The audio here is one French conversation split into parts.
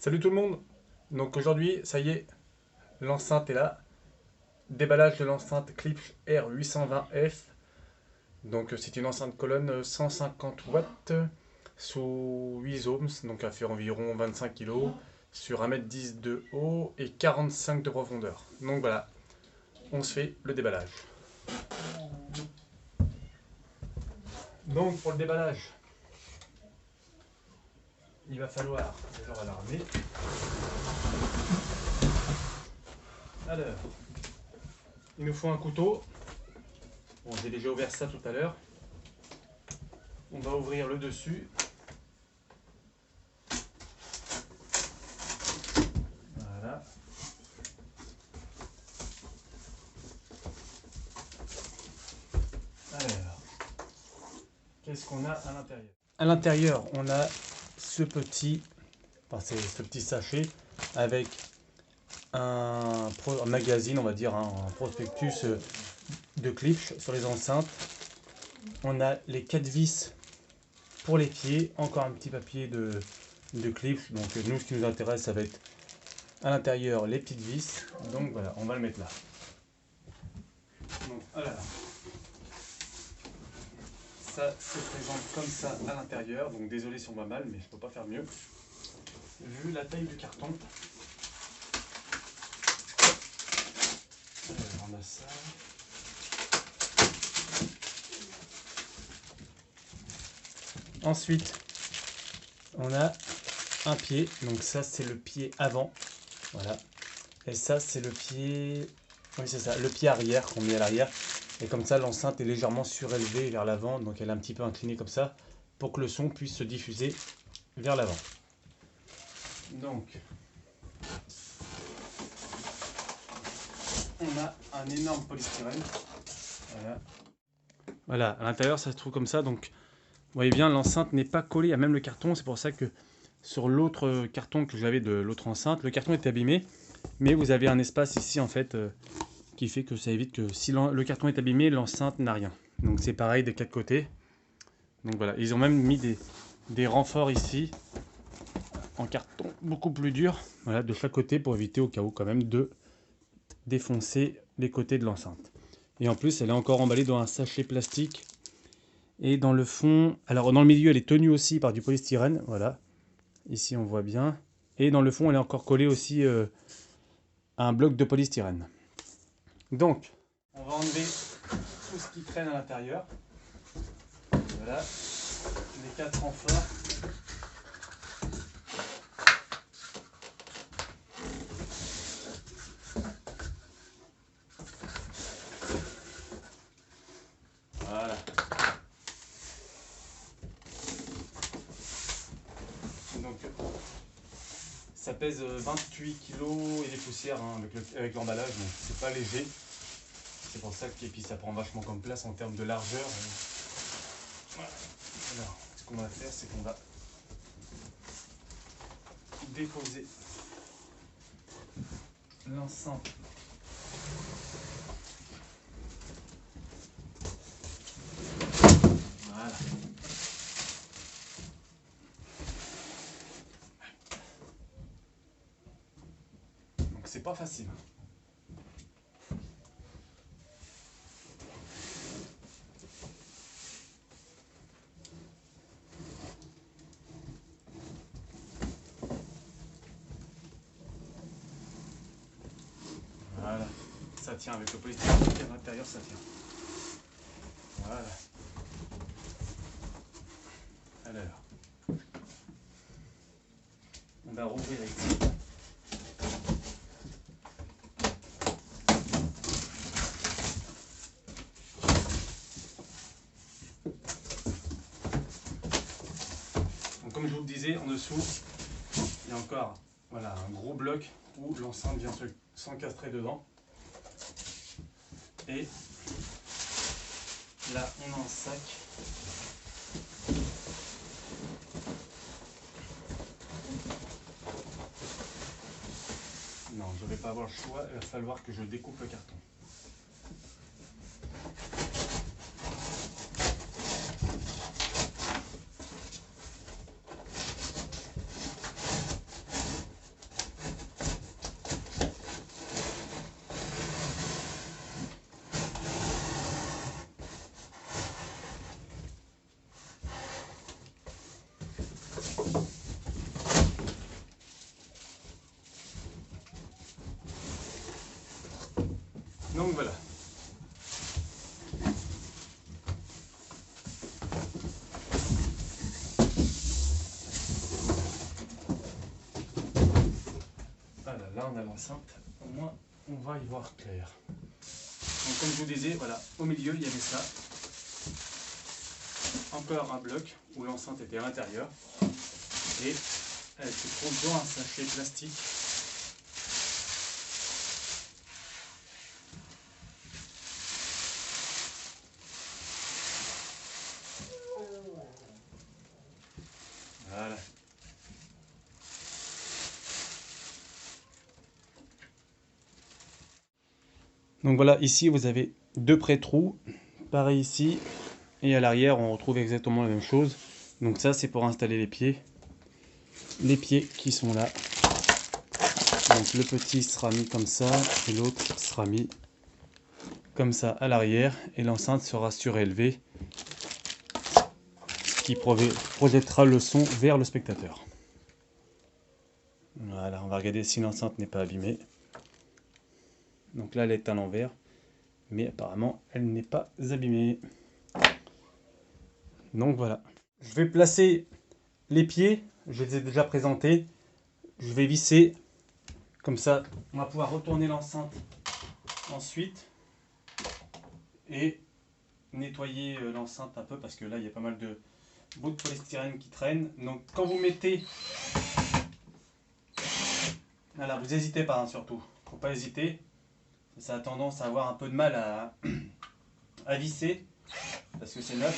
Salut tout le monde. Donc aujourd'hui, ça y est, l'enceinte est là. Déballage de l'enceinte Klipsch R820F. Donc c'est une enceinte colonne 150 watts sous 8 ohms, donc elle fait environ 25 kg sur 1m10 de haut et 45 de profondeur. Donc voilà, on se fait le déballage. Donc pour le déballage, il va falloir, déjà on va la ramener. Alors, il nous faut un couteau. Bon, j'ai déjà ouvert ça tout à l'heure. On va ouvrir le dessus. Voilà. Alors, qu'est-ce qu'on a à l'intérieur? À l'intérieur, on a ce petit sachet avec un magazine, on va dire, un prospectus de Klipsch sur les enceintes. On a les 4 vis pour les pieds, encore un petit papier de Klipsch. Donc nous, ce qui nous intéresse, ça va être à l'intérieur les petites vis. Donc voilà, on va le mettre là. Donc voilà. Ça se présente comme ça à l'intérieur. Donc désolé si on va mal, mais je peux pas faire mieux. Vu la taille du carton. Alors, on a ça. Ensuite, on a un pied. Donc ça, c'est le pied avant. Voilà. Et ça, c'est le pied... Oui, c'est ça, le pied arrière qu'on met à l'arrière. Et comme ça, l'enceinte est légèrement surélevée vers l'avant. Donc elle est un petit peu inclinée comme ça pour que le son puisse se diffuser vers l'avant. Donc, on a un énorme polystyrène. Voilà. Voilà, à l'intérieur, ça se trouve comme ça. Donc, vous voyez bien, l'enceinte n'est pas collée à même le carton. C'est pour ça que sur l'autre carton que j'avais de l'autre enceinte, le carton est abîmé. Mais vous avez un espace ici, en fait, qui fait que ça évite que si le carton est abîmé, l'enceinte n'a rien. Donc, c'est pareil des 4 côtés. Donc, voilà. Ils ont même mis des renforts ici, en carton beaucoup plus dur, voilà, de chaque côté pour éviter au cas où, quand même, de défoncer les côtés de l'enceinte. Et en plus, elle est encore emballée dans un sachet plastique. Et dans le fond, alors dans le milieu, elle est tenue aussi par du polystyrène. Voilà, ici on voit bien. Et dans le fond, elle est encore collée aussi à un bloc de polystyrène. Donc, on va enlever tout ce qui traîne à l'intérieur. Voilà, les 4 renforts. Voilà. Donc, ça pèse 28 kg et des poussières hein, avec l'emballage, donc c'est pas léger. C'est pour ça que puis ça prend vachement comme place en termes de largeur. Voilà. Alors, ce qu'on va faire, c'est qu'on va déposer l'enceinte. Voilà. Donc c'est pas facile. Voilà. Ça tient avec le polystyrène à l'intérieur, ça tient. Voilà. Alors, on va rouvrir ici. Donc, comme je vous le disais, en dessous, il y a encore voilà, un gros bloc où l'enceinte vient s'encastrer dedans. Et là, on a un sac. Non, je ne vais pas avoir le choix, il va falloir que je découpe le carton. Donc voilà. Voilà, là on a l'enceinte, au moins on va y voir clair. Donc comme je vous disais, voilà, au milieu il y avait ça. Encore un bloc où l'enceinte était à l'intérieur. Et elle se trouve dans un sachet plastique. Voilà. Donc voilà, ici vous avez deux pré-trous, pareil ici, et à l'arrière on retrouve exactement la même chose. Donc ça c'est pour installer les pieds qui sont là. Donc le petit sera mis comme ça, et l'autre sera mis comme ça à l'arrière, et l'enceinte sera surélevée, ce qui projettera le son vers le spectateur. Voilà, on va regarder si l'enceinte n'est pas abîmée. Donc là elle est à l'envers, mais apparemment elle n'est pas abîmée. Donc voilà. Je vais placer les pieds, je les ai déjà présentés. Je vais visser, comme ça on va pouvoir retourner l'enceinte ensuite et nettoyer l'enceinte un peu parce que là il y a pas mal de bouts de polystyrène qui traînent. Donc quand vous mettez, voilà, vous n'hésitez pas hein, surtout, faut pas hésiter. Ça a tendance à avoir un peu de mal à visser parce que c'est neuf.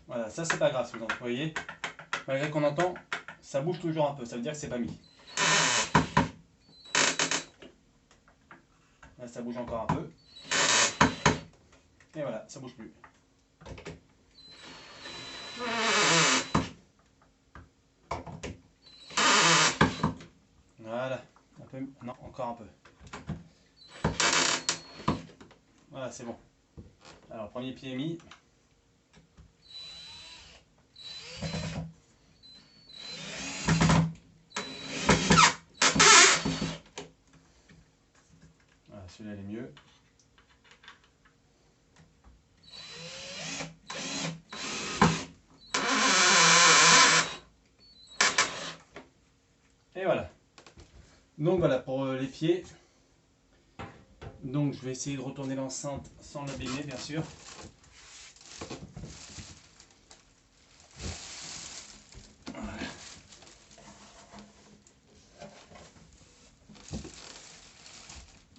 Voilà, ça c'est pas grave si vous voyez. Malgré qu'on entend, ça bouge toujours un peu, ça veut dire que c'est pas mis. Là ça bouge encore un peu. Et voilà, ça bouge plus. Voilà, un peu, non, encore un peu. Voilà, c'est bon. Alors, premier pied est mis. Voilà, celui-là il est mieux. Et voilà. Donc voilà pour les pieds. Donc je vais essayer de retourner l'enceinte sans l'abîmer bien sûr. Voilà.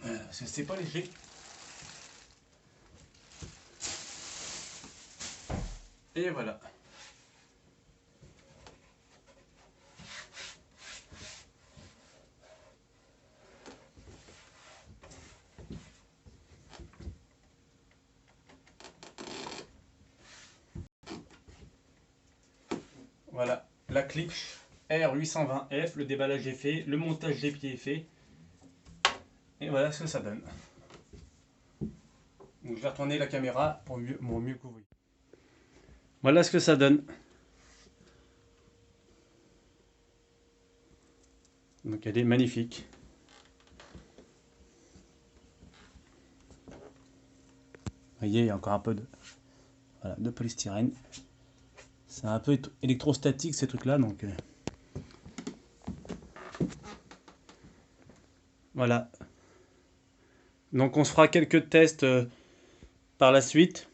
Parce que c'est pas léger. Et voilà. Voilà, la Klipsch R820F, le déballage est fait, le montage des pieds est fait. Et voilà ce que ça donne. Donc je vais retourner la caméra pour mieux que vous voyez. Voilà ce que ça donne. Donc elle est magnifique. Vous voyez, il y a encore un peu de polystyrène. C'est un peu électrostatique ces trucs là, donc voilà. Donc on se fera quelques tests par la suite.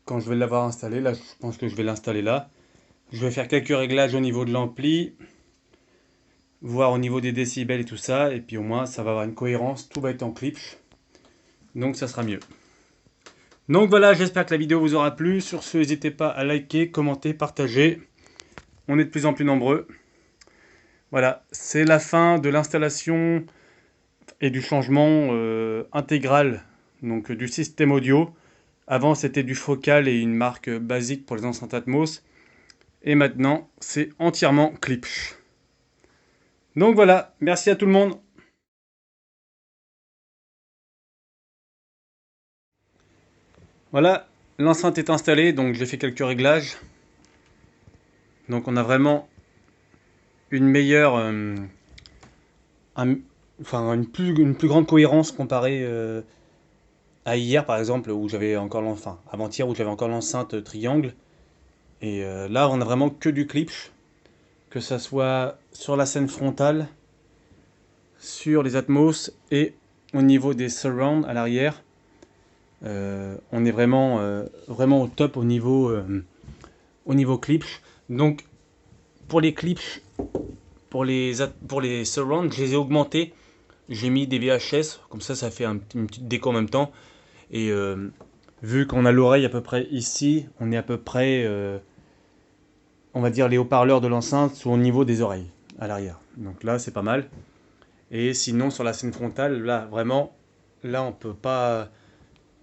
Quand je vais l'avoir installé, là je pense que je vais l'installer là. Je vais faire quelques réglages au niveau de l'ampli, voir au niveau des décibels et tout ça, et puis au moins ça va avoir une cohérence, tout va être en Klipsch, donc ça sera mieux. Donc voilà, j'espère que la vidéo vous aura plu. Sur ce, n'hésitez pas à liker, commenter, partager. On est de plus en plus nombreux. Voilà, c'est la fin de l'installation et du changement intégral donc, du système audio. Avant, c'était du Focal et une marque basique pour les enceintes Atmos. Et maintenant, c'est entièrement Klipsch. Donc voilà, merci à tout le monde. Voilà, l'enceinte est installée, donc j'ai fait quelques réglages. Donc on a vraiment une meilleure, enfin une plus grande cohérence comparée à hier par exemple où j'avais encore enfin avant-hier où j'avais encore l'enceinte triangle et là on a vraiment que du klipsch, que ça soit sur la scène frontale, sur les Atmos et au niveau des surrounds à l'arrière. On est vraiment, vraiment au top au niveau klipsch. Donc pour les klipsch, pour les surrounds, je les ai augmentés. J'ai mis des VHS, comme ça fait une petite déco en même temps. Et vu qu'on a l'oreille à peu près ici, on est à peu près, on va dire, les haut-parleurs de l'enceinte sont au niveau des oreilles, à l'arrière. Donc là, c'est pas mal. Et sinon, sur la scène frontale, là, vraiment, là, on peut pas...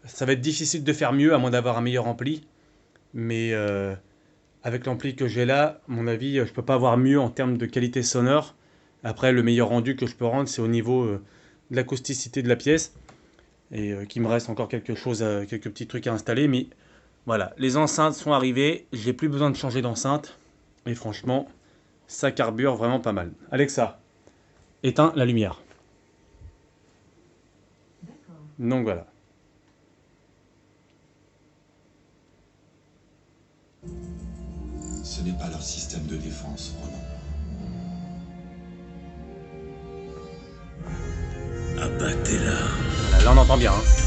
Ça va être difficile de faire mieux, à moins d'avoir un meilleur ampli. Mais avec l'ampli que j'ai là, à mon avis, je peux pas avoir mieux en termes de qualité sonore. Après, le meilleur rendu que je peux rendre, c'est au niveau de l'acousticité de la pièce. Et qu'il me reste encore quelque chose, quelques petits trucs à installer. Mais voilà, les enceintes sont arrivées. J'ai plus besoin de changer d'enceinte. Et franchement, ça carbure vraiment pas mal. Alexa, éteins la lumière. Donc voilà. Ce n'est pas leur système de défense, Ronan. Abattez-la. Là, on entend bien. Hein.